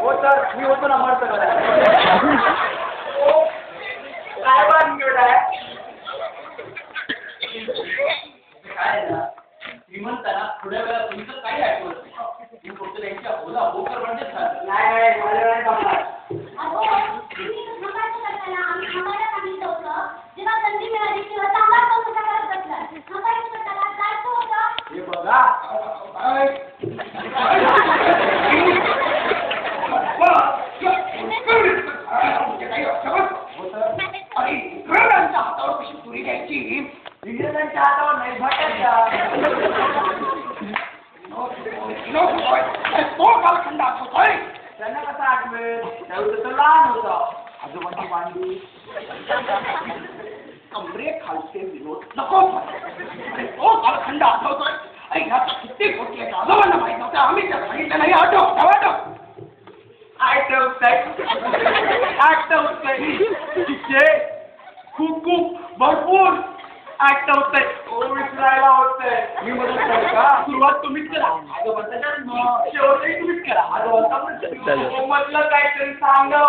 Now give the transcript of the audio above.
हो सर, मी होतो ना मरत काय वाटलं काय ना श्रीमंत ना थोड्या वेळा तुमचं काही ऐकवत नाही. मी फक्त त्यांच्या होला होकर म्हणजे नाही हे बघा हातावर कशी तुरी घ्यायची इंग्रजांच्या हातावर नाही तो कालखंड आठवतोय त्यांना कसा आठवेल त्यावेळी तर लहान होता. आजोबांची मांडी कमरे खालचे विनोद नको तो कालखंड आठवतोय. ह्याचा किती खोटी आहे आजोबांना माहित नव्हतं आम्ही त्या सांगितलं नाही. आठवतंय तिथे खूप खूप भरपूर आठवतंय. विसरायला होतंय. मी मदत करू का? सुरुवात तुम्हीच करा. आजोबांचा जन्म शेवटही तुम्हीच करा. आजोबांचा म्हटलं काहीतरी सांगा.